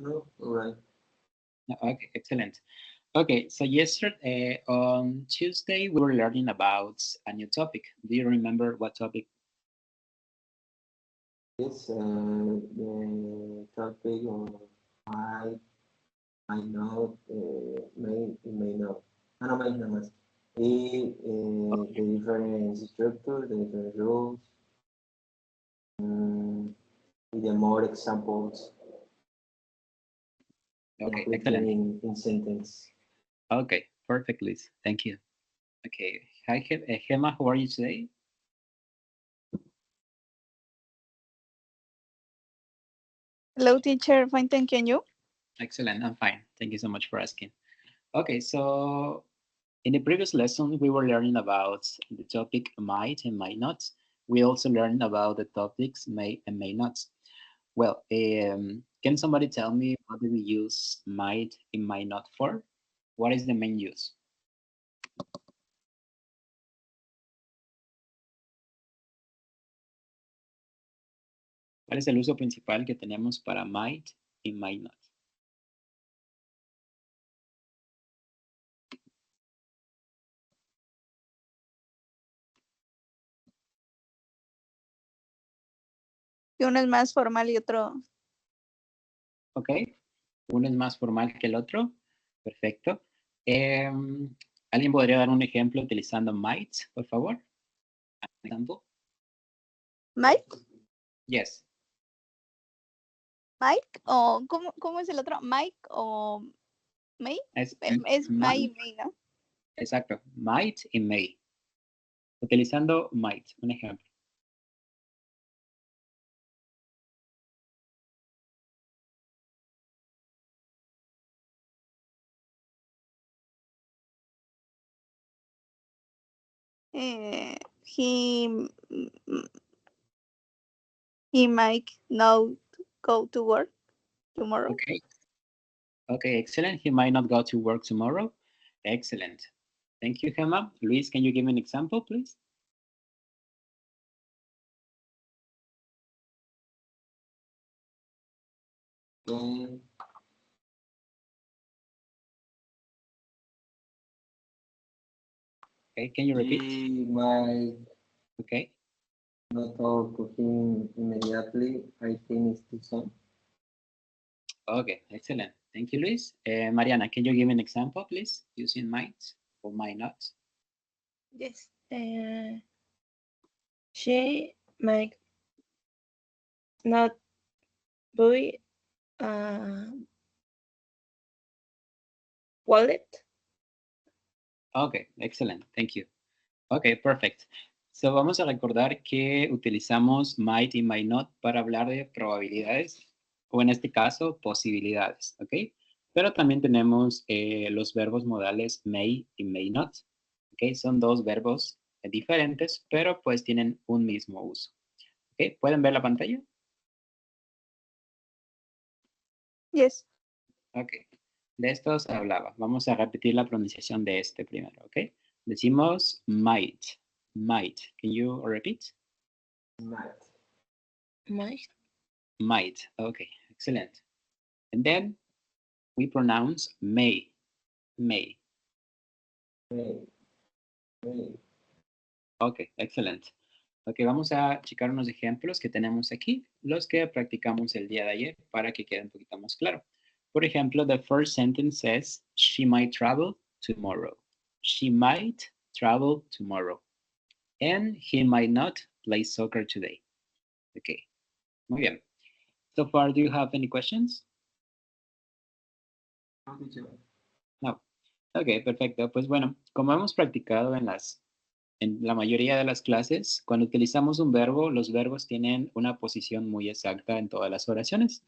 No, all right. Okay, excellent. Okay, so yesterday, on Tuesday, we were learning about a new topic. Do you remember what topic? Yes, the topic might, might not, may not. No, may not. The different structure, the different rules, with the more examples Okay, included excellent. in sentence. Okay, perfect, Liz. Thank you. Okay, hi, Gemma, how are you today? Hello, teacher. Fine, thank you. And you? Excellent, I'm fine. Thank you so much for asking. Okay, so in the previous lesson, we were learning about the topic might and might not. We also learned about the topics may and may not. Well, can somebody tell me what do we use might and might not for? What is the main use? ¿Cuál es el uso principal que tenemos para might y might not? Que uno es más formal y otro. Ok, uno es más formal que el otro. Perfecto. ¿Alguien podría dar un ejemplo utilizando might, por favor? Example. Mike. Yes. Mike o ¿cómo es el otro? Mike o May. Es May y May, ¿no? Exacto. Might y may. Utilizando might, un ejemplo. He might not go to work tomorrow. Okay. Okay, excellent. He might not go to work tomorrow. Excellent. Thank you, Gemma. Luis, can you give me an example, please? Then Okay, can you repeat? he might Okay. not talk to him immediately. I think it's too soon. Okay, excellent. Thank you, Luis. Mariana, can you give me an example, please, using might or might not? Yes. She might not buy a wallet. Okay, excellent. Thank you. Okay, perfect. So vamos a recordar que utilizamos might y might not para hablar de probabilidades o en este caso posibilidades, ¿ok? Pero también tenemos los verbos modales may y may not, ¿ok? Son dos verbos diferentes, pero pues tienen un mismo uso, ¿ok? ¿Pueden ver la pantalla? Yes. Ok, de estos hablaba. Vamos a repetir la pronunciación de este primero, ¿ok? Decimos might, might. Can you repeat? Might. Might. Might, okay, excellent. And then we pronounce may, may. May. May. Ok, excellent. Ok, vamos a checar unos ejemplos que tenemos aquí, los que practicamos el día de ayer para que quede un poquito más claro. Por ejemplo, the first sentence says, she might travel tomorrow. She might travel tomorrow. And he might not play soccer today. Ok, muy bien. So far, do you have any questions? No, teacher. No. Ok, perfecto. Pues bueno, como hemos practicado en la mayoría de las clases, cuando utilizamos un verbo, los verbos tienen una posición muy exacta en todas las oraciones.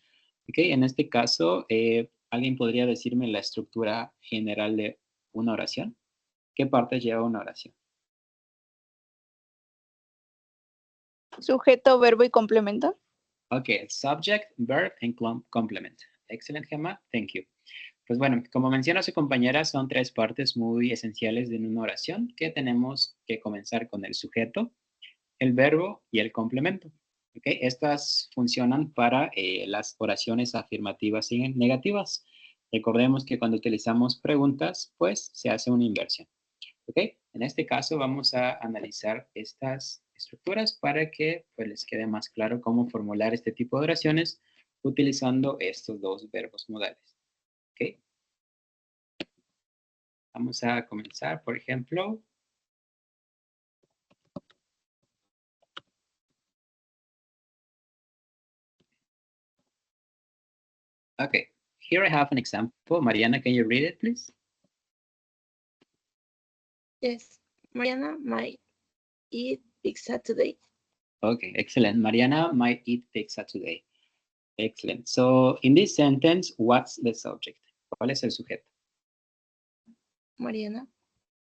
Okay, en este caso, ¿alguien podría decirme la estructura general de una oración? ¿Qué partes lleva una oración? Sujeto, verbo y complemento. Ok, subject, verb, and complement. Excellent, Gemma. Thank you. Pues bueno, como menciona su compañera, son tres partes muy esenciales de una oración que tenemos que comenzar con el sujeto, el verbo y el complemento. Okay, estas funcionan para las oraciones afirmativas y negativas. Recordemos que cuando utilizamos preguntas, pues se hace una inversión. Ok, en este caso vamos a analizar estas estructuras para que pues, les quede más claro cómo formular este tipo de oraciones utilizando estos dos verbos modales. Ok, vamos a comenzar, por ejemplo. Okay, here I have an example. Mariana, can you read it, please? Yes. Mariana might eat pizza today. Okay, excellent. Mariana might eat pizza today. Excellent. So in this sentence, what's the subject? ¿Cuál es el sujeto? Mariana.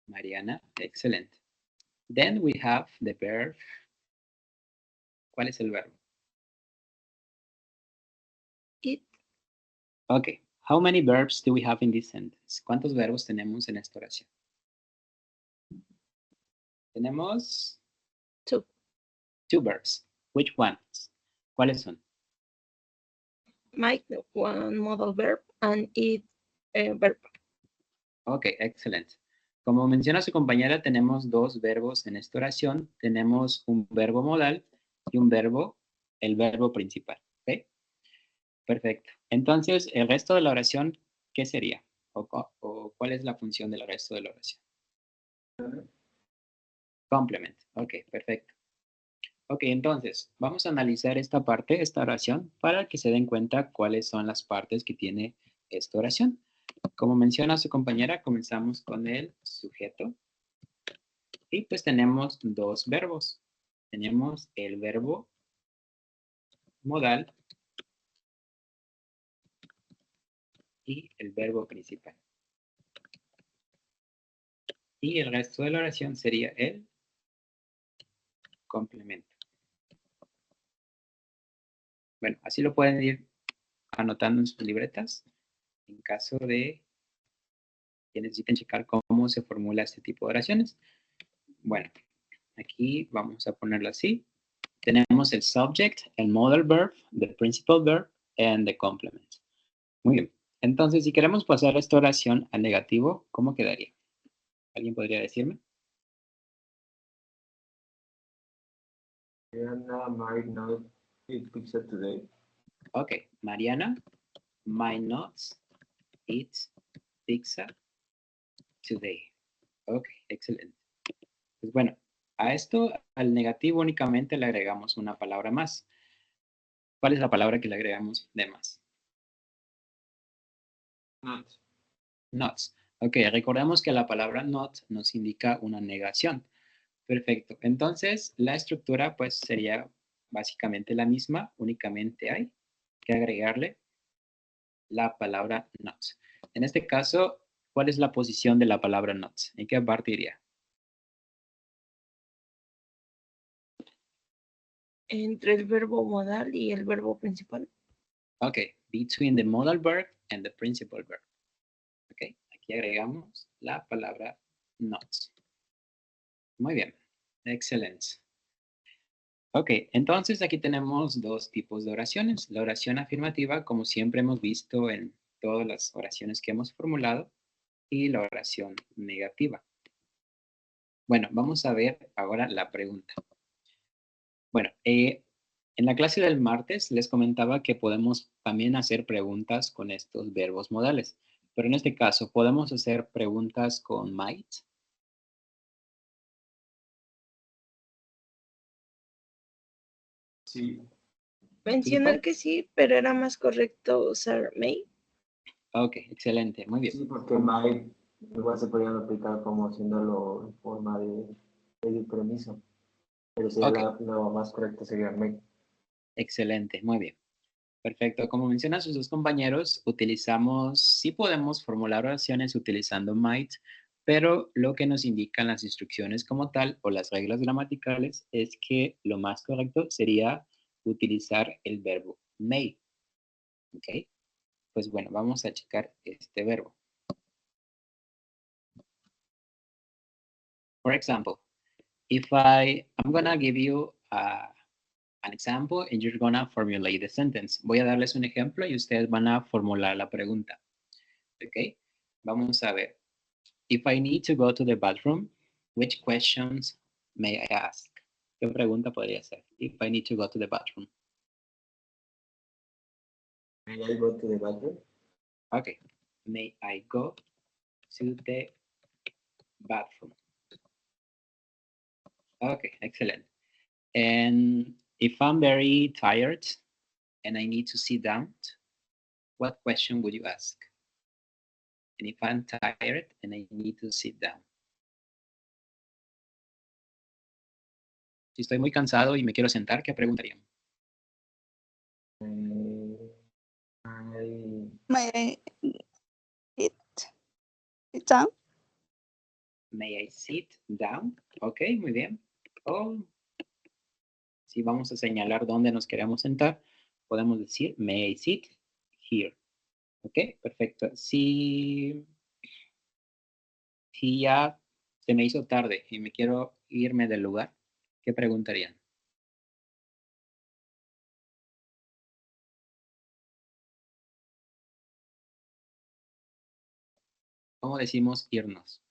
Mariana, excellent. Then we have the verb. ¿Cuál es el verbo? Eat. Okay. How many verbs do we have in this sentence? ¿Cuántos verbos tenemos en esta oración? Tenemos Two. two verbs. Which ones? ¿Cuáles son? Might, one modal verb, and eat verb. Okay, excellent. Como menciona su compañera, tenemos dos verbos en esta oración. Tenemos un verbo modal y un verbo, el verbo principal. ¿Ok? Perfecto. Entonces, el resto de la oración, ¿qué sería? ¿O cuál es la función del resto de la oración? Complement. Ok, perfecto. Ok, entonces, vamos a analizar esta parte, esta oración, para que se den cuenta cuáles son las partes que tiene esta oración. Como menciona su compañera, comenzamos con el sujeto. Y pues tenemos dos verbos. Tenemos el verbo modal y el verbo principal. Y el resto de la oración sería el complemento. Bueno, así lo pueden ir anotando en sus libretas en caso de que necesiten checar cómo se formula este tipo de oraciones. Bueno, aquí vamos a ponerlo así. Tenemos el subject, el modal verb, the principal verb, and the complement. Muy bien. Entonces, si queremos pasar esta oración al negativo, ¿cómo quedaría? ¿Alguien podría decirme? Mariana might not eat pizza today. Okay, Mariana might not eat pizza today. Okay, excelente. Pues bueno, a esto, al negativo únicamente le agregamos una palabra más. ¿Cuál es la palabra que le agregamos de más? Not. Not. Ok, recordemos que la palabra not nos indica una negación. Perfecto. Entonces, la estructura pues sería básicamente la misma, únicamente hay que agregarle la palabra not. En este caso, ¿cuál es la posición de la palabra not? ¿En qué parte iría? Entre el verbo modal y el verbo principal. Ok, between the modal verb and the principal verb. Ok, aquí agregamos la palabra not. Muy bien, excelente. Ok, entonces aquí tenemos dos tipos de oraciones. La oración afirmativa, como siempre hemos visto en todas las oraciones que hemos formulado, y la oración negativa. Bueno, vamos a ver ahora la pregunta. Bueno, en la clase del martes les comentaba que podemos también hacer preguntas con estos verbos modales, pero en este caso, ¿podemos hacer preguntas con might? Sí. Mencionan que sí, pero era más correcto usar may. Ok, excelente, muy bien. Sí, porque might igual se podrían aplicar como haciéndolo en forma de pedir permiso. Pero sería Ok. lo más correcto sería may. Excelente, muy bien. Perfecto. Como mencionan sus dos compañeros, sí podemos formular oraciones utilizando might, pero lo que nos indican las instrucciones como tal o las reglas gramaticales es que lo más correcto sería utilizar el verbo may. ¿Ok? Pues bueno, vamos a checar este verbo. For example, if I'm gonna give you an example and you're gonna formulate the sentence. Voy a darles un ejemplo y ustedes van a formular la pregunta. ¿Ok? Vamos a ver. If I need to go to the bathroom, which questions may I ask? ¿Qué pregunta podría ser? If I need to go to the bathroom. May I go to the bathroom? Okay. May I go to the bathroom? Okay, excellent. And if I'm very tired and I need to sit down, what question would you ask? And if I'm tired and I need to sit down. Si estoy muy cansado y me quiero sentar, ¿qué preguntarían? May I sit down? May I sit down? Ok, muy bien. O si vamos a señalar dónde nos queremos sentar, podemos decir, may I sit here. Ok, perfecto. Si ya se me hizo tarde y me quiero irme del lugar, ¿qué preguntarían? ¿Cómo decimos irnos?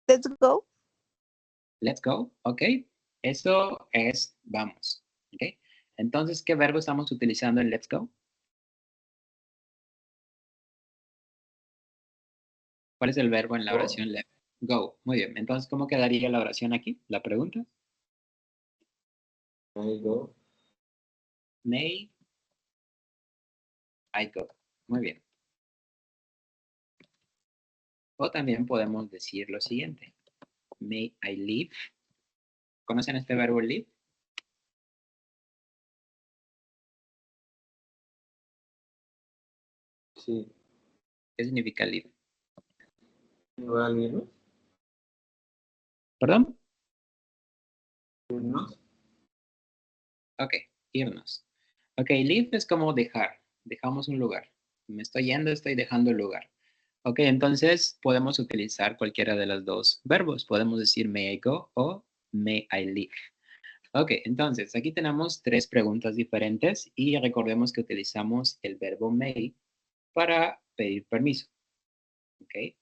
Let's go. Let's go, ok. Eso es vamos, ok. Entonces, ¿qué verbo estamos utilizando en let's go? ¿Cuál es el verbo en la Go. oración let go? Muy bien. Entonces, ¿cómo quedaría la oración aquí? La pregunta. May I go? May I go. Muy bien. O también podemos decir lo siguiente. May I leave. ¿Conocen este verbo leave? Sí. ¿Qué significa leave? ¿Va a irnos? ¿Perdón? ¿Irnos? Ok, irnos. Ok, leave es como dejar. Dejamos un lugar. Me estoy yendo, estoy dejando el lugar. Ok, entonces podemos utilizar cualquiera de los dos verbos. Podemos decir may I go o may I leave. Ok, entonces aquí tenemos tres preguntas diferentes y recordemos que utilizamos el verbo may para pedir permiso. Ok,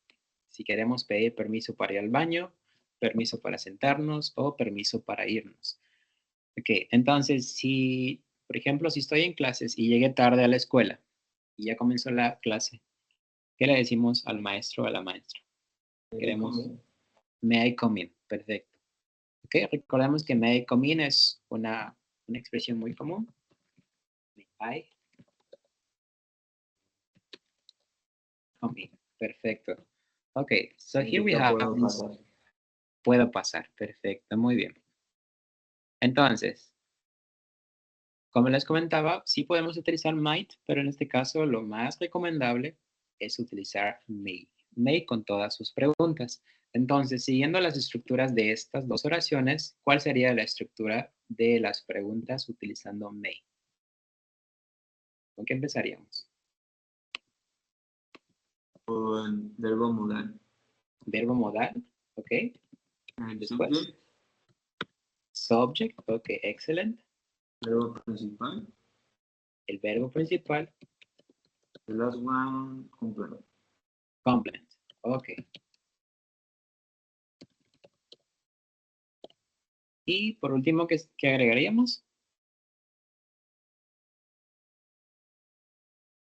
si queremos pedir permiso para ir al baño, permiso para sentarnos o permiso para irnos. Ok, entonces si, por ejemplo, si estoy en clases y llegué tarde a la escuela y ya comenzó la clase, ¿qué le decimos al maestro o a la maestra? Queremos, may I come in, perfecto. Ok, recordemos que may I come in es una expresión muy común. May I come in, perfecto. Ok, so here we have, Puedo pasar. puedo pasar, perfecto, muy bien. Entonces, como les comentaba, sí podemos utilizar might, pero en este caso lo más recomendable es utilizar may. May con todas sus preguntas. Entonces, siguiendo las estructuras de estas dos oraciones, ¿cuál sería la estructura de las preguntas utilizando may? ¿Con qué empezaríamos? Con verbo modal. Verbo modal, ¿ok? Después. Subject. Subject, ok, excelente. Verbo principal. El verbo principal, The last one, complement. complement, ok. Y por último, ¿qué agregaríamos?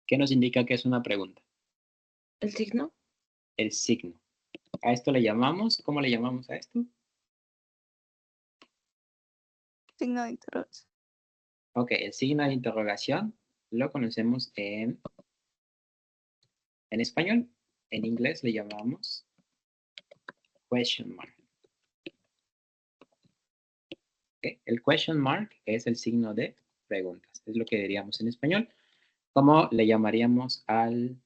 ¿Qué nos indica que es una pregunta? ¿El signo? El signo. A esto le llamamos, ¿cómo le llamamos a esto? Signo de interrogación. Ok, el signo de interrogación lo conocemos en español. En inglés le llamamos question mark. Okay. El question mark es el signo de preguntas. Es lo que diríamos en español. ¿Cómo le llamaríamos al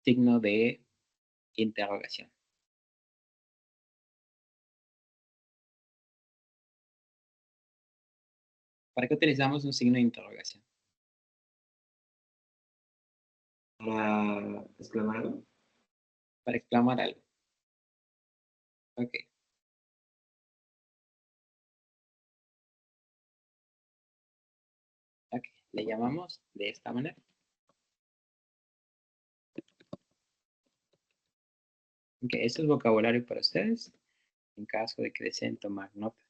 signo de interrogación? ¿Para qué utilizamos un signo de interrogación? Para exclamar algo. para exclamar algo. Ok. Ok, le llamamos de esta manera. Ok, esto es vocabulario para ustedes, en caso de que deseen tomar nota.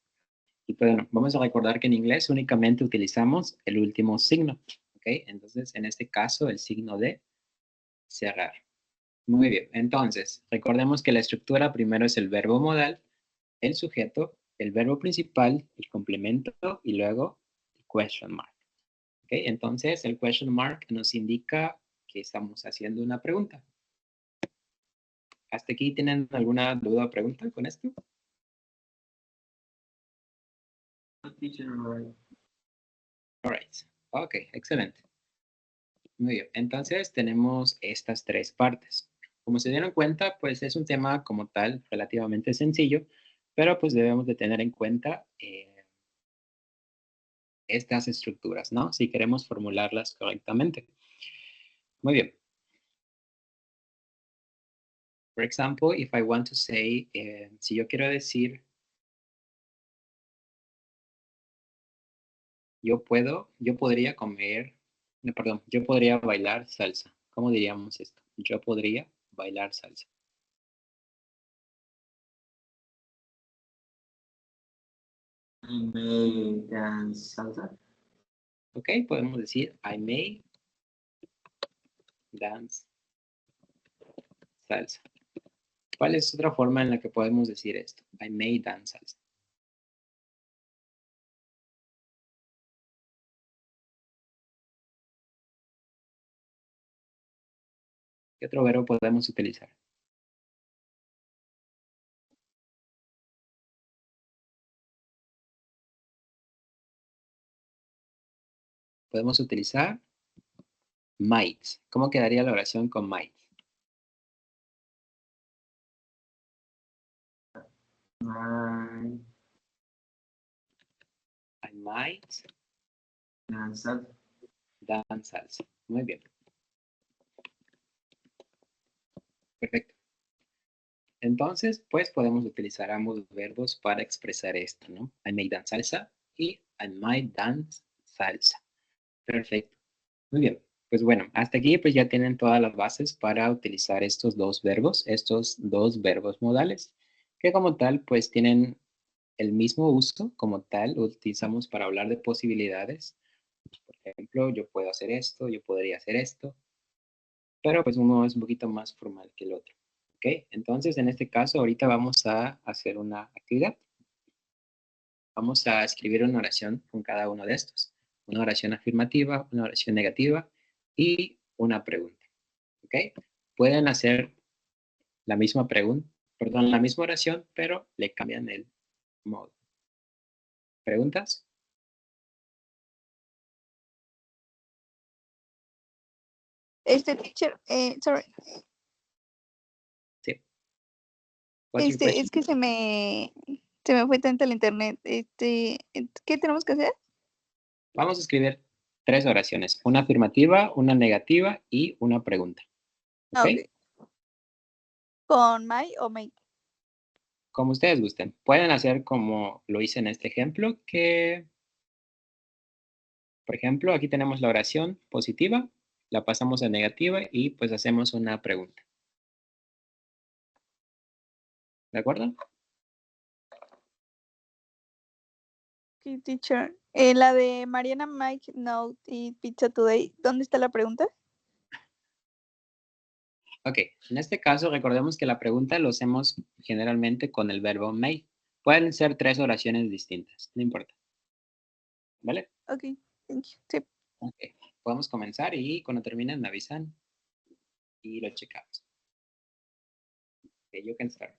Y pues bueno, vamos a recordar que en inglés únicamente utilizamos el último signo. Ok, entonces en este caso el signo de cerrar. Muy bien, entonces recordemos que la estructura primero es el verbo modal, el sujeto, el verbo principal, el complemento y luego el question mark. ¿Ok? Entonces el question mark nos indica que estamos haciendo una pregunta. ¿Hasta aquí tienen alguna duda o pregunta con esto? Teacher, right. All right. Ok, excelente. Muy bien, entonces tenemos estas tres partes. Como se dieron cuenta, pues es un tema como tal relativamente sencillo, pero pues debemos de tener en cuenta estas estructuras, ¿no? Si queremos formularlas correctamente. Muy bien. For example, if I want to say, si yo quiero decir, yo podría comer, no, perdón, yo podría bailar salsa. ¿Cómo diríamos esto? Yo podría bailar salsa. I may dance salsa. Ok, podemos decir, I may dance salsa. ¿Cuál es otra forma en la que podemos decir esto? I may dance salsa. ¿Qué otro verbo podemos utilizar? Podemos utilizar might. ¿Cómo quedaría la oración con might? I I might dance salsa. dance salsa. Muy bien. Perfecto. Entonces, pues podemos utilizar ambos verbos para expresar esto, ¿no? I may dance salsa y I might dance salsa. Perfecto. Muy bien. Pues bueno, hasta aquí pues ya tienen todas las bases para utilizar estos dos verbos modales, que como tal pues tienen el mismo uso como tal, lo utilizamos para hablar de posibilidades. Por ejemplo, yo puedo hacer esto, yo podría hacer esto, pero pues uno es un poquito más formal que el otro. ¿Ok? Entonces, en este caso, ahorita vamos a hacer una actividad. Vamos a escribir una oración con cada uno de estos. Una oración afirmativa, una oración negativa y una pregunta. ¿Ok? Pueden hacer la misma pregunta, perdón, la misma oración, pero le cambian el modo. ¿Preguntas? Teacher, sorry, Sí. What's your question? es que se me fue tanto el internet. ¿Qué tenemos que hacer? Vamos a escribir 3 oraciones, una afirmativa, una negativa y una pregunta. ¿Ok? Ok. ¿Con my o make? Como ustedes gusten. Pueden hacer como lo hice en este ejemplo, que, por ejemplo, aquí tenemos la oración positiva, la pasamos a negativa y pues hacemos una pregunta. ¿De acuerdo? Sí, teacher. La de Mariana, Mike, no y pizza today. ¿Dónde está la pregunta? Ok, en este caso recordemos que la pregunta lo hacemos generalmente con el verbo may. Pueden ser 3 oraciones distintas, no importa. ¿Vale? Ok, thank you. Sí. Ok, podemos comenzar y cuando terminen me avisan y lo checamos. Okay, you can start.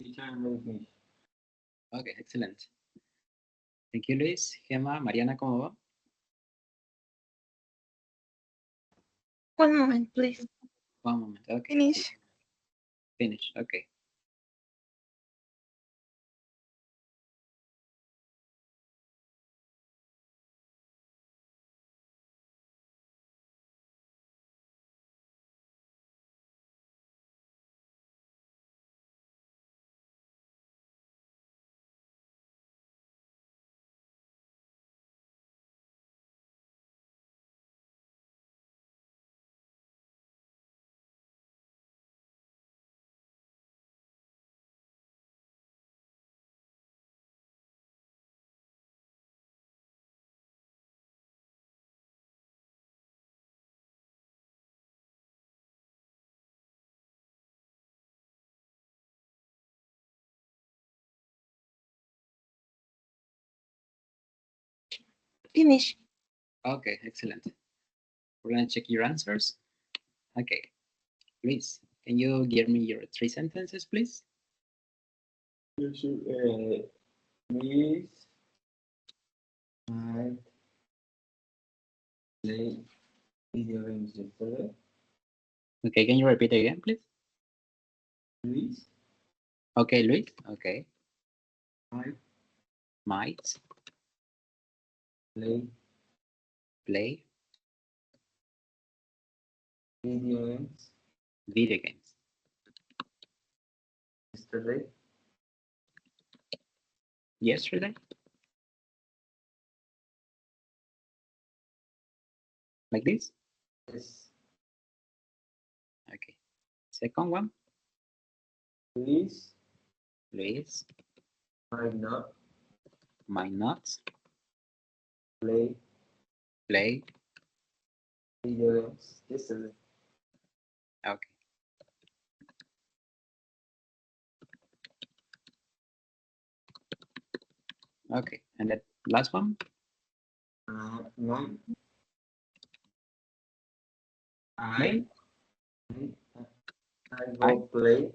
Teacher, let me finish. Okay, excellent. Thank you, Luis. Gemma, Mariana, ¿cómo va? One moment, please. One moment. Okay. Finish. Finish. Okay. Finish. Okay, excellent. We're gonna check your answers. Okay. Luis, can you give me your 3 sentences, please? Please, I play video games yesterday. Okay, can you repeat again, please? Luis, Okay, Luis. Okay. I Might play play video games video games. yesterday. Yesterday? Like this? Yes. Okay. Second one, Luis Luis might not might not play play. video games yesterday. Okay. Okay. And the last one? No. Play? I go play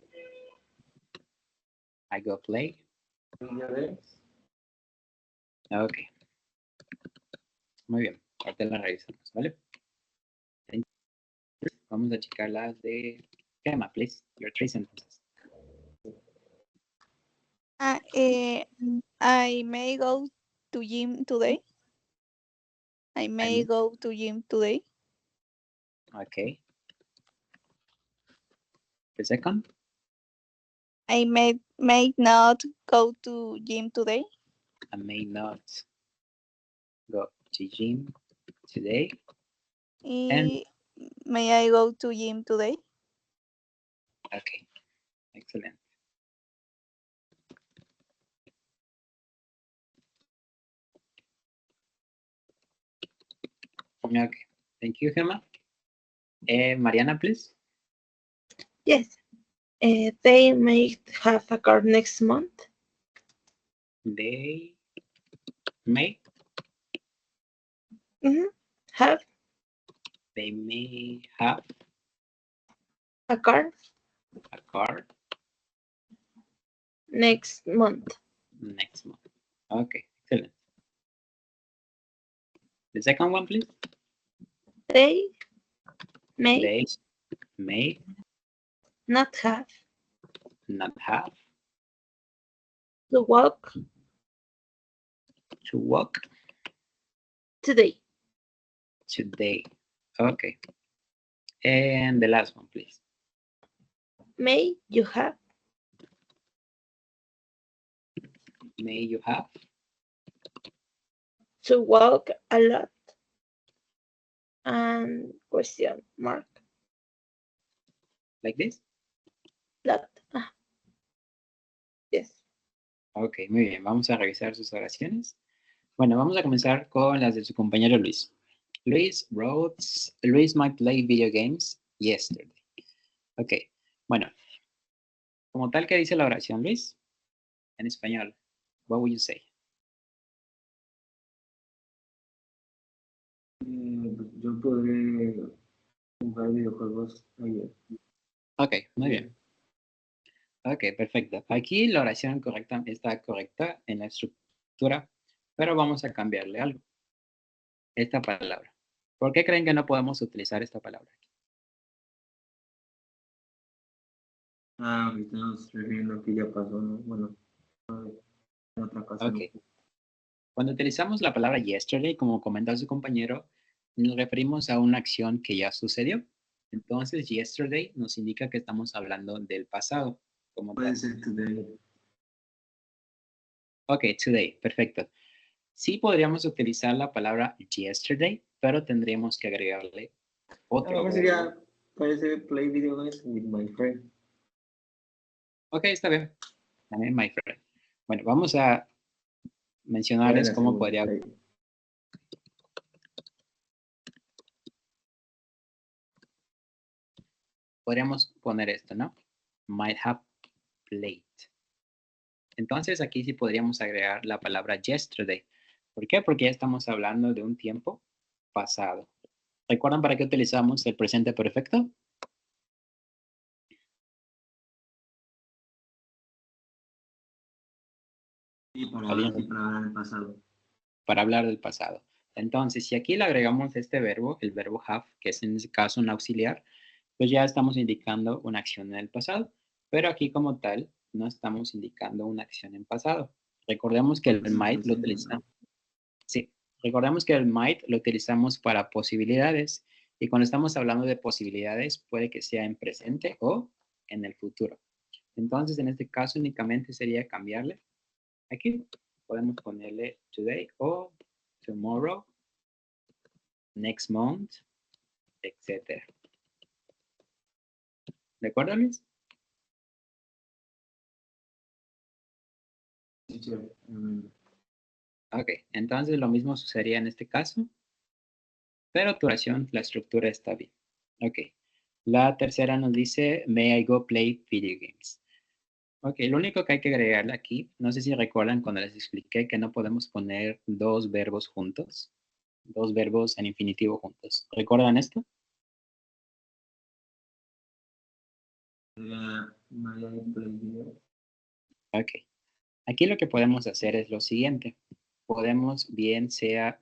I go play. video games. Ok. Muy bien. Ahorita la revisamos, ¿vale? Vamos a checar las de Gemma, please. Your 3 sentences. I may go to gym today. I may go to gym today. Okay. The second? I may not go to gym today. I may not go to gym today. May I go to gym today? Okay. Excellent. Okay. Thank you, Gemma. Mariana, please. Yes. They may have a car next month. They may. Have They may have a car a car next month. next month. Okay. Excellent. The second one, please. They may They may not have not have to walk to walk today. today. Okay. And the last one, please. May you have May you have to walk a lot. And question mark. like this. Lot. Yes. Ok, muy bien. Vamos a revisar sus oraciones. Bueno, vamos a comenzar con las de su compañero Luis. Luis might play video games yesterday. Ok, bueno. Como tal, ¿qué dice la oración, Luis? En español. What would you say? Yo podré jugar videojuegos ayer. Ok, muy bien. Ok, perfecto. Aquí la oración correcta está correcta en la estructura, pero vamos a cambiarle algo. Esta palabra. ¿Por qué creen que no podemos utilizar esta palabra? Ahorita nos refiriendo que ya pasó, ¿no? Bueno, en otra ocasión. Ok. Cuando utilizamos la palabra yesterday, como comentó su compañero, nos referimos a una acción que ya sucedió. Entonces, yesterday nos indica que estamos hablando del pasado, como Puede tal. ser today. Ok, today, perfecto. Sí podríamos utilizar la palabra yesterday, pero tendríamos que agregarle A lo otro mejor verbo. sería, parece play video games with my friend. Ok, está bien. También my friend. Bueno, vamos a Igual en mencionarles la cómo segunda. podríamos poner esto, ¿no? Might have played. Entonces aquí sí podríamos agregar la palabra yesterday. ¿Por qué? Porque ya estamos hablando de un tiempo pasado. ¿Recuerdan para qué utilizamos el presente perfecto? Sí, ¿Alguien? para hablar en pasado. Para hablar del pasado. Entonces, si aquí le agregamos este verbo, el verbo have, que es en este caso un auxiliar, pues ya estamos indicando una acción en el pasado. Pero aquí como tal, no estamos indicando una acción en pasado. Recordemos que el Es el might lo presente, utilizamos. ¿no? Sí, recordemos que el might lo utilizamos para posibilidades y cuando estamos hablando de posibilidades puede que sea en presente o en el futuro. Entonces, en este caso únicamente sería cambiarle. Aquí podemos ponerle today o tomorrow, next month, etcétera. ¿De acuerdo, Luis? Sí, chévere. Ok, entonces lo mismo sucedería en este caso, pero tu oración, la estructura está bien. Ok, la tercera nos dice, may I go play video games? Ok, lo único que hay que agregarle aquí, no sé si recuerdan cuando les expliqué que no podemos poner dos verbos juntos, dos verbos en infinitivo juntos. ¿Recuerdan esto? Sería my play video. Ok, aquí lo que podemos hacer es lo siguiente. Podemos bien sea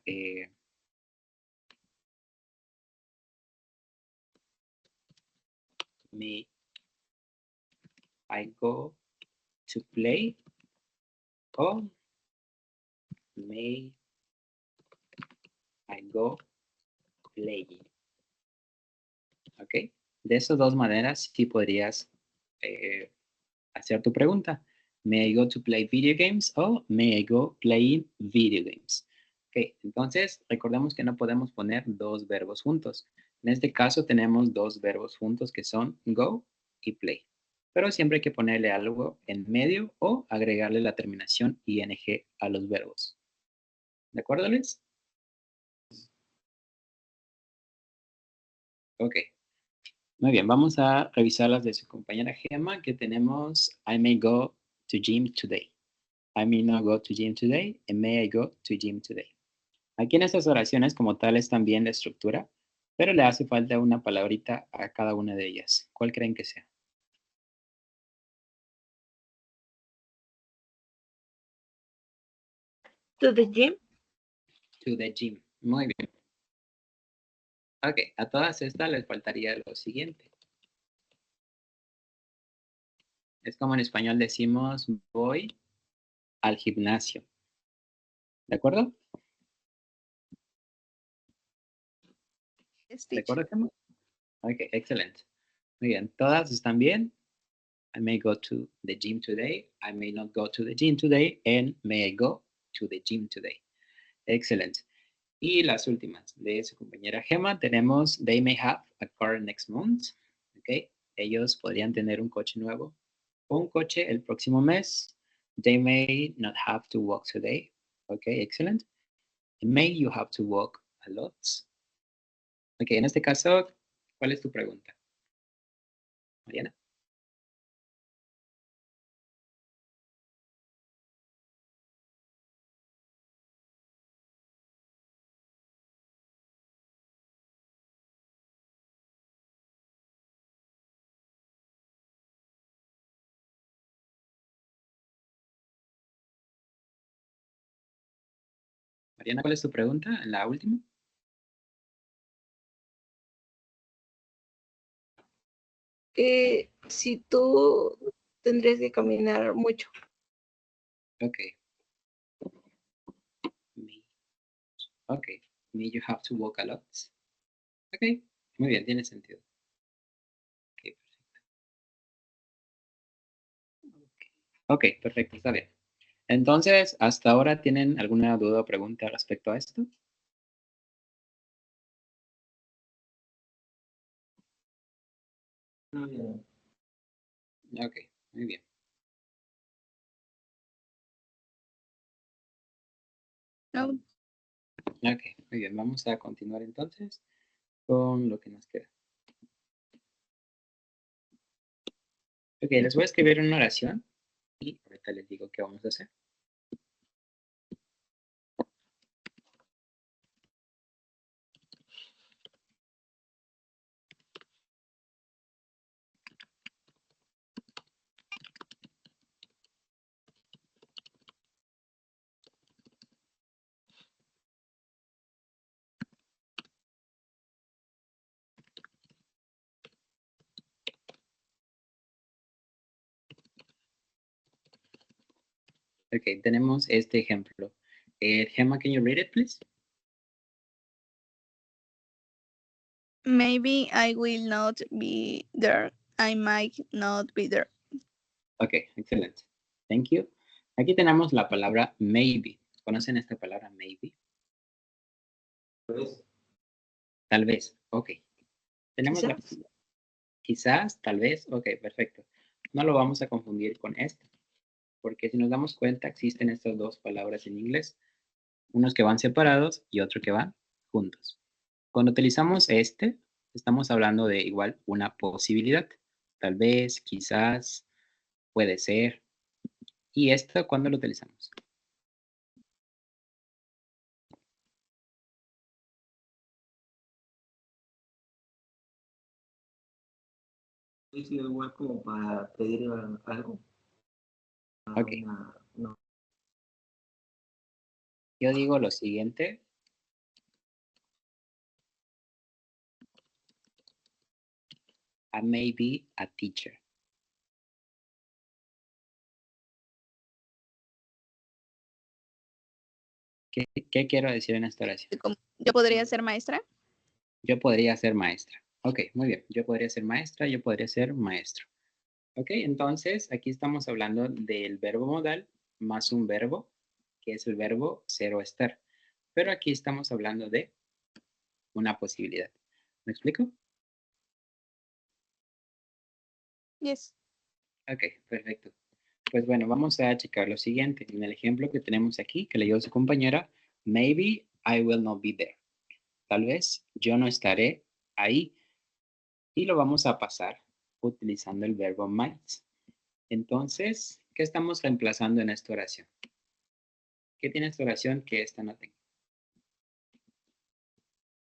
may I go to play o may I go playing. ¿Ok? De esas dos maneras sí podrías eh, hacer tu pregunta. May I go to play video games o may I go playing video games? Ok, entonces recordemos que no podemos poner dos verbos juntos. En este caso tenemos dos verbos juntos que son go y play. Pero siempre hay que ponerle algo en medio o agregarle la terminación ing a los verbos. ¿De acuerdo, Luis? Ok. Muy bien, vamos a revisar las de su compañera Gemma, que tenemos I may go to gym today. I may not go to gym today, and may I go to gym today. Aquí en estas oraciones como tal es también la estructura, pero le hace falta una palabrita a cada una de ellas. ¿Cuál creen que sea? To the gym. To the gym. Muy bien. Ok, a todas estas les faltaría lo siguiente. Es como en español decimos voy al gimnasio. ¿De acuerdo? Yes, ¿De teacher. acuerdo, Gemma? Ok, excelente. Muy bien, todas están bien. I may go to the gym today. I may not go to the gym today. And may I go to the gym today. Excelente. Y las últimas de su compañera Gemma tenemos they may have a car next month. Okay. Ellos podrían tener un coche nuevo o un coche el próximo mes. They may not have to walk today. Okay, excellent. May you have to walk a lot. Okay, en este caso, ¿cuál es tu pregunta, Mariana? Mariana, ¿cuál es tu pregunta en la última? Si tú tendrías que caminar mucho. Ok. Me. Ok. Me, you have to walk a lot. Ok. Muy bien, tiene sentido. Ok, perfecto. Ok, perfecto, está bien. Entonces, ¿hasta ahora tienen alguna duda o pregunta respecto a esto? Muy bien. Ok, muy bien. No, Ok, muy bien. Vamos a continuar entonces con lo que nos queda. Ok, les voy a escribir una oración y ahorita les digo qué vamos a hacer. Ok, tenemos este ejemplo. Gemma, can you read it, please? maybe I will not be there. I might not be there. Ok, excelente. Thank you. Aquí tenemos la palabra maybe. ¿Conocen esta palabra maybe? Pues, Tal vez. Ok. Tenemos la Quizás. quizás, tal vez. Ok, perfecto. No lo vamos a confundir con esto, porque si nos damos cuenta existen estas dos palabras en inglés, unos que van separados y otro que van juntos. Cuando utilizamos este, estamos hablando de igual una posibilidad. Tal vez, quizás, puede ser. ¿Y esto cuándo lo utilizamos? sí, sí, igual como para pedir algo. Ok. No. Yo digo lo siguiente. I may be a teacher. ¿Qué quiero decir en esta oración? Yo podría ser maestra. Yo podría ser maestra. Ok, muy bien. Yo podría ser maestra, yo podría ser maestro. Ok, entonces aquí estamos hablando del verbo modal más un verbo, que es el verbo ser o estar. Pero aquí estamos hablando de una posibilidad. ¿Me explico? Yes. Ok, perfecto. Pues bueno, vamos a checar lo siguiente. En el ejemplo que tenemos aquí, que leyó su compañera, maybe I will not be there. Tal vez yo no estaré ahí. Y lo vamos a pasar utilizando el verbo might. Entonces, ¿qué estamos reemplazando en esta oración? ¿Qué tiene esta oración que esta no tenga?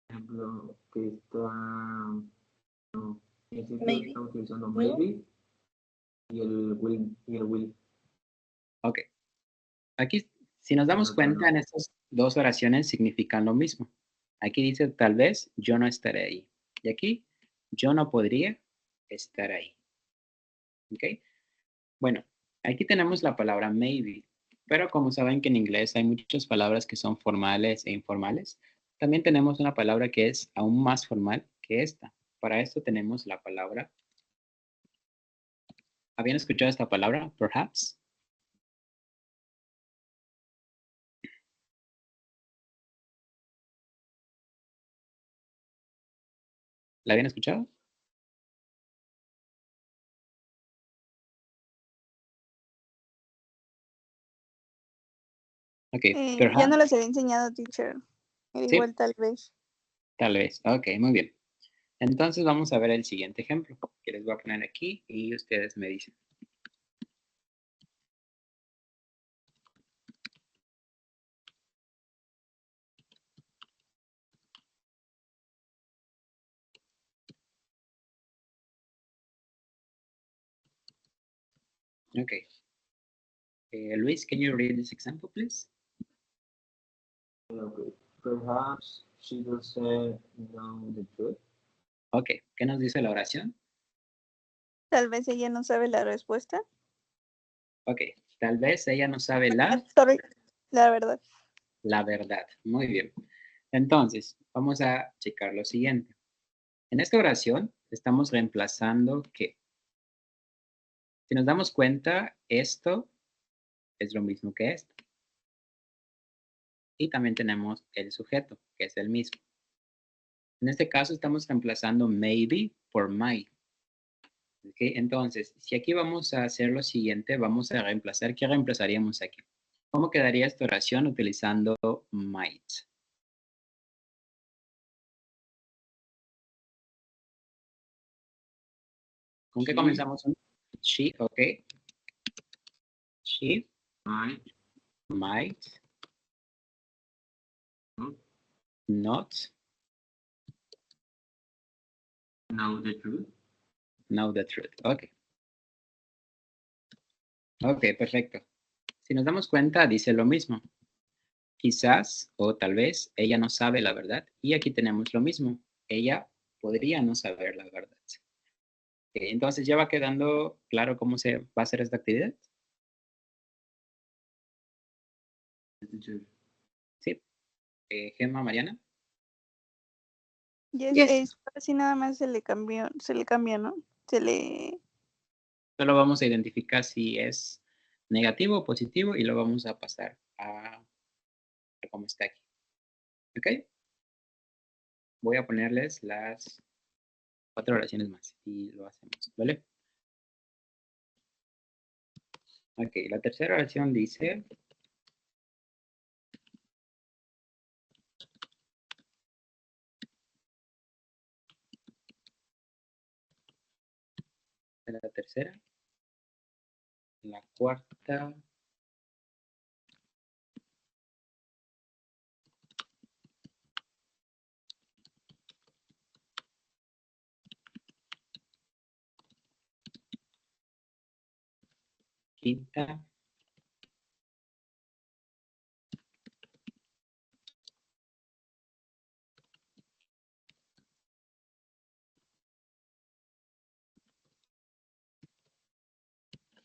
Por ejemplo, que está. No, en ejemplo, Maybe. estamos utilizando ¿No? maybe y el will. Ok. Aquí, si nos damos cuenta, en estas dos oraciones significan lo mismo. Aquí dice, tal vez yo no estaré ahí. Y aquí, yo no podría estar ahí. ¿Ok? Bueno, aquí tenemos la palabra maybe, pero como saben que en inglés hay muchas palabras que son formales e informales, también tenemos una palabra que es aún más formal que esta. Para esto tenemos la palabra. ¿Habían escuchado esta palabra? Perhaps. ¿La habían escuchado? Ok, Ya no perhaps. los había enseñado, teacher. Era Sí, igual tal vez. tal vez. Ok, muy bien. Entonces vamos a ver el siguiente ejemplo que les voy a poner aquí y ustedes me dicen. Ok. Luis, can you read this example, please? Okay. Perhaps she doesn't know the truth. Ok, ¿qué nos dice la oración? Tal vez ella no sabe la respuesta. Ok, tal vez ella no sabe la Sorry, la verdad. verdad. Muy bien. Entonces, vamos a checar lo siguiente. En esta oración estamos reemplazando ¿qué? Si nos damos cuenta, esto es lo mismo que esto. Y también tenemos el sujeto, que es el mismo. En este caso estamos reemplazando maybe por might. ¿Okay? Entonces, si aquí vamos a hacer lo siguiente, vamos a reemplazar, ¿qué reemplazaríamos aquí? ¿Cómo quedaría esta oración utilizando might? ¿Con qué She comenzamos? She, ok. She might might not not know the truth. know the truth. Ok. Ok, perfecto. Si nos damos cuenta, dice lo mismo. Quizás o tal vez ella no sabe la verdad. Y aquí tenemos lo mismo. Ella podría no saber la verdad. Entonces, ¿ya va quedando claro cómo se va a hacer esta actividad? Teacher. Sí. Gemma, Mariana. Yes, Yes. así nada más se le cambió, ¿no? Se le... Solo vamos a identificar si es negativo o positivo y lo vamos a pasar a cómo está aquí. ¿Ok? Voy a ponerles las 4 oraciones más y lo hacemos, ¿vale? Ok, la tercera oración dice, la tercera, la cuarta, quinta,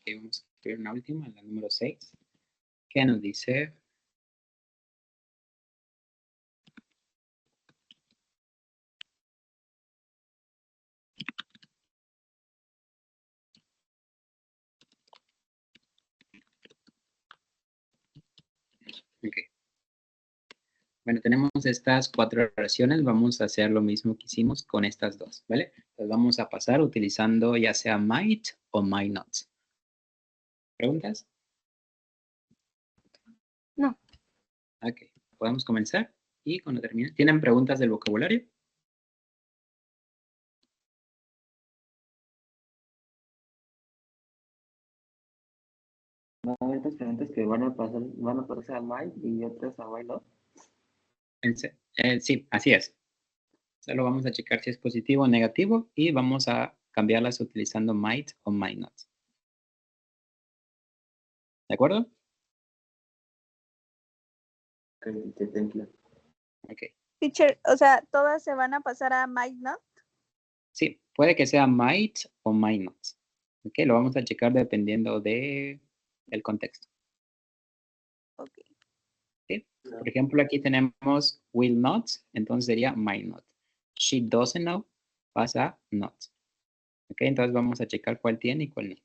y vamos a escribir una última, la número 6, que nos dice, ok. Bueno, tenemos estas 4 oraciones, vamos a hacer lo mismo que hicimos con estas dos, ¿vale? Las vamos a pasar utilizando ya sea might o might not. ¿Preguntas? No. Ok, podemos comenzar y cuando termine. ¿Tienen preguntas del vocabulario? Va a haber otras preguntas que van a pasar a Mike y otras a Mike. Sí, así es. Solo vamos a checar si es positivo o negativo y vamos a cambiarlas utilizando might o might not. ¿De acuerdo? Okay, thank you. Ok. Teacher, o sea, todas se van a pasar a might not. Sí, puede que sea might o might not. Ok, lo vamos a checar dependiendo de el contexto. Ok. ¿Sí? Por ejemplo, aquí tenemos will not, entonces sería might not. She doesn't know, pasa not. Ok, entonces vamos a checar cuál tiene y cuál no.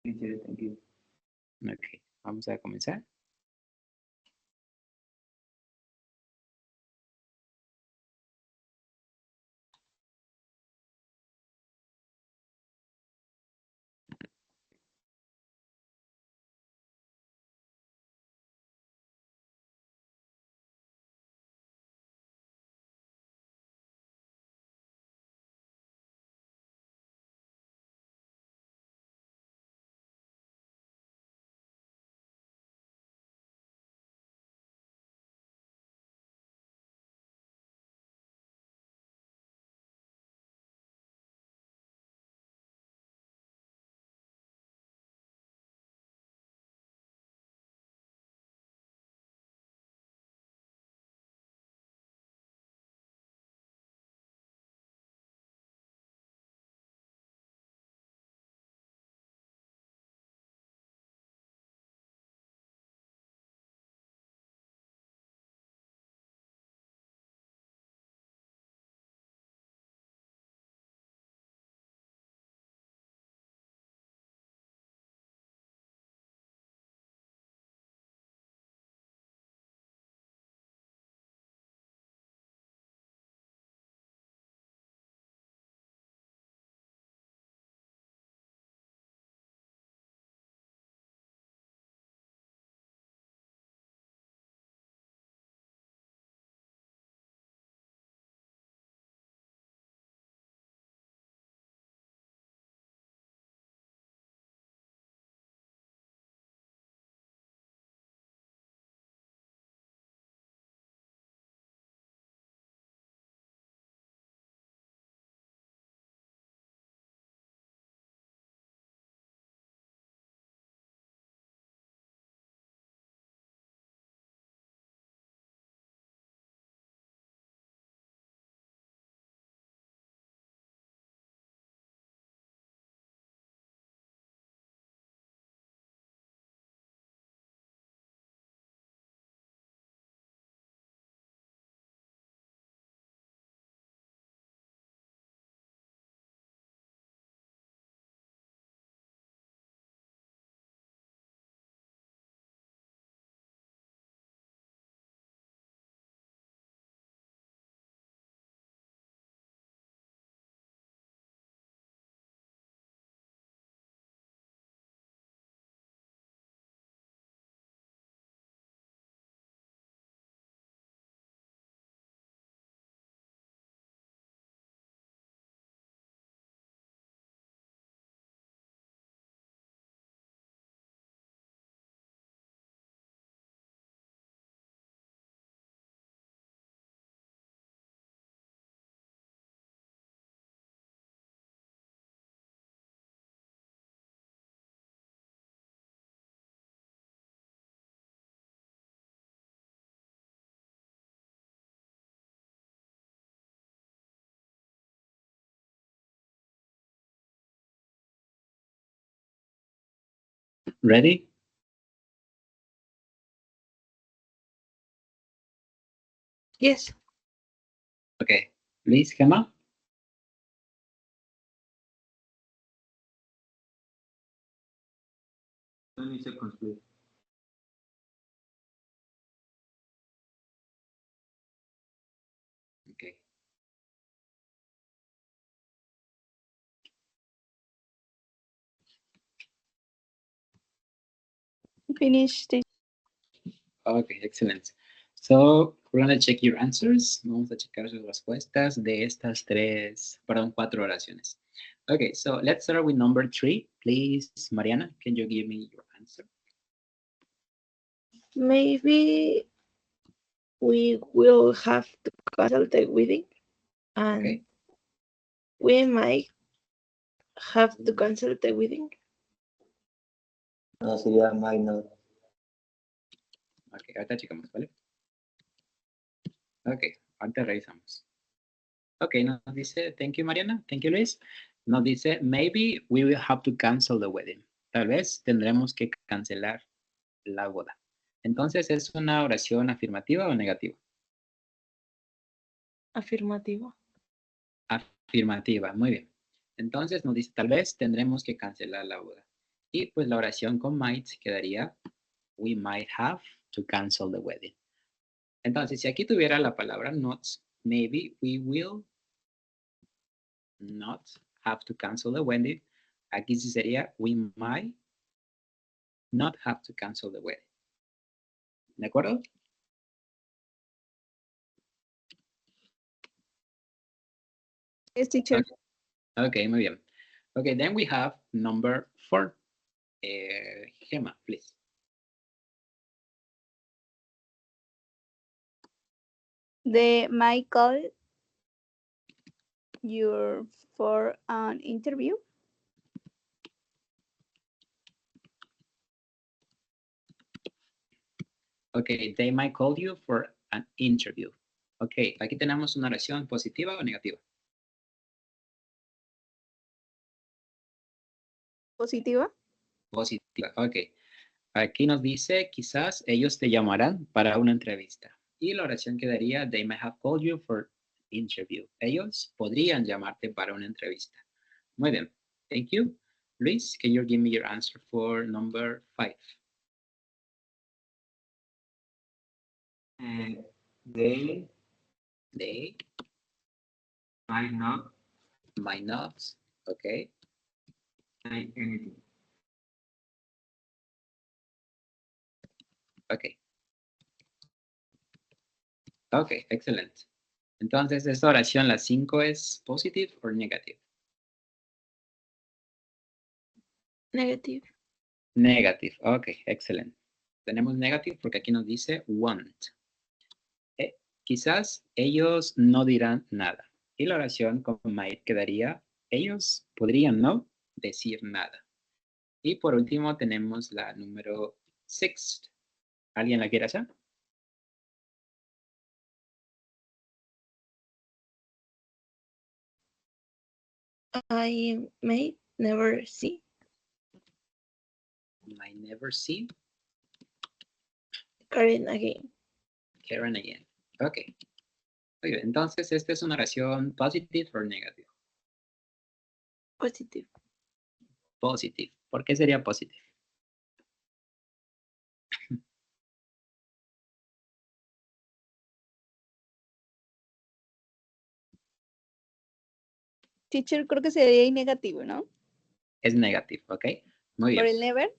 Teacher, thank you. Ok, vamos a comenzar. Ready? Yes. Okay. Please, Gemma. 20 seconds, please. Okay. Finish, teacher. Okay, excellent. So, we're going to check your answers. Vamos a checar sus respuestas de estas 4 oraciones. Okay, so let's start with number 3. Please, Mariana, can you give me your answer? Maybe we will have to cancel the wedding, and Okay. we might have to cancel the wedding. No, sería might not. Ok, ahorita checamos, ¿vale? Ok, ahorita revisamos. Ok, nos dice, thank you, Mariana. Thank you, Luis. Nos dice, maybe we will have to cancel the wedding. Tal vez tendremos que cancelar la boda. Entonces, ¿es una oración afirmativa o negativa? Afirmativa. Afirmativa, muy bien. Entonces nos dice, tal vez tendremos que cancelar la boda. Y pues la oración con might quedaría, we might have to cancel the wedding. Entonces, si aquí tuviera la palabra not, maybe we will not have to cancel the wedding. Aquí sí sería, we might not have to cancel the wedding. ¿De acuerdo? Yes, teacher. Okay, muy bien. Okay, then we have number 4. Gemma, please. They might call you for an interview. Okay, they might call you for an interview. Okay, aquí tenemos una oración positiva o negativa. Positiva. Positiva, ok. Aquí nos dice, quizás ellos te llamarán para una entrevista. Y la oración quedaría, they may have called you for interview. Ellos podrían llamarte para una entrevista. Muy bien, thank you. Luis, can you give me your answer for number 5? They They might not might not, okay. say anything. Okay. Okay, excelente. Entonces, esta oración, la 5, ¿es positive o negative? Negative. Negative, ok, excelente. Tenemos negative porque aquí nos dice won't. Quizás ellos no dirán nada. Y la oración con might quedaría, ellos podrían no decir nada. Y por último tenemos la número 6. ¿Alguien la quiere hacer? I may never see Might never see Karen again. Karen again. Ok. Muy bien, entonces, ¿esta es una oración positive o negative? Positive. Positive. ¿Por qué sería positive? Teacher, creo que sería negativo, ¿no? Es negative, ¿ok? Muy bien. Por el never.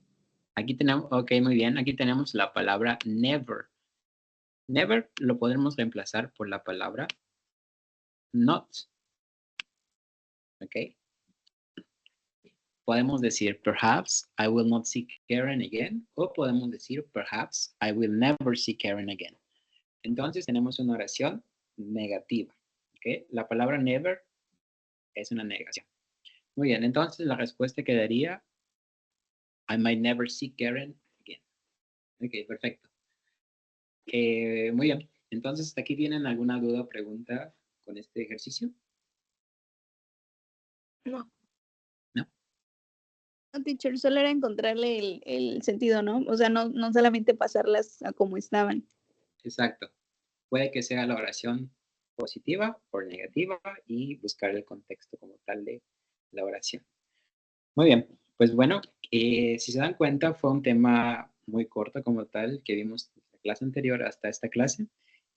Aquí tenemos, ok, muy bien. Aquí tenemos la palabra never. Never lo podemos reemplazar por la palabra not. ¿Ok? Podemos decir, perhaps I will not see Karen again. O podemos decir, perhaps I will never see Karen again. Entonces tenemos una oración negativa. ¿Ok? La palabra never es una negación. Muy bien, entonces la respuesta quedaría, I might never see Karen again. Ok, perfecto. Muy bien, entonces hasta aquí tienen alguna duda o pregunta con este ejercicio. No. ¿No? No, teacher, solo era encontrarle el sentido, ¿no? O sea, no solamente pasarlas a como estaban. Exacto. Puede que sea la oración positiva o negativa y buscar el contexto como tal de la oración. Muy bien, pues bueno, si se dan cuenta, fue un tema muy corto como tal que vimos desde la clase anterior hasta esta clase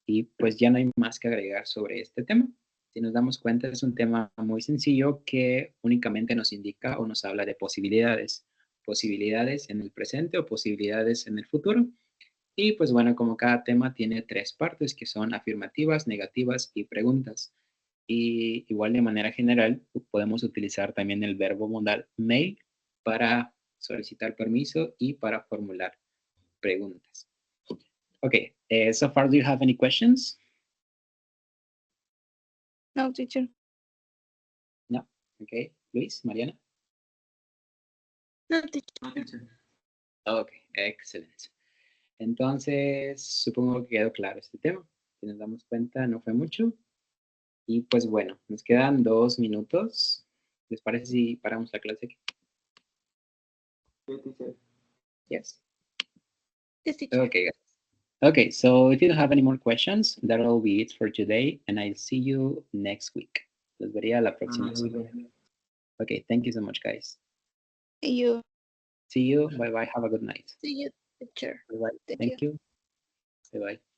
y pues ya no hay más que agregar sobre este tema. Si nos damos cuenta, es un tema muy sencillo que únicamente nos indica o nos habla de posibilidades, posibilidades en el presente o posibilidades en el futuro. Y pues bueno, como cada tema tiene 3 partes que son afirmativas, negativas y preguntas. Y igual de manera general, podemos utilizar también el verbo modal may para solicitar permiso y para formular preguntas. Okay, so far, do you have any questions? No, teacher. No? Okay, Luis, Mariana? No, teacher. No, teacher. Okay, excelente. Entonces, supongo que quedó claro este tema. Si nos damos cuenta, no fue mucho. Y pues bueno, nos quedan 2 minutos. ¿Les parece si paramos la clase aquí? Sí, teacher. Yes. Yes, teacher. Okay, guys. Okay, so if you don't have any more questions, that'll be it for today, and I'll see you next week. Los vería la próxima Muy semana. bien. Okay, thank you so much, guys. Y yo, See you. Bye bye. Have a good night. See you, teacher. Bye bye. Thank Thank you. Bye bye.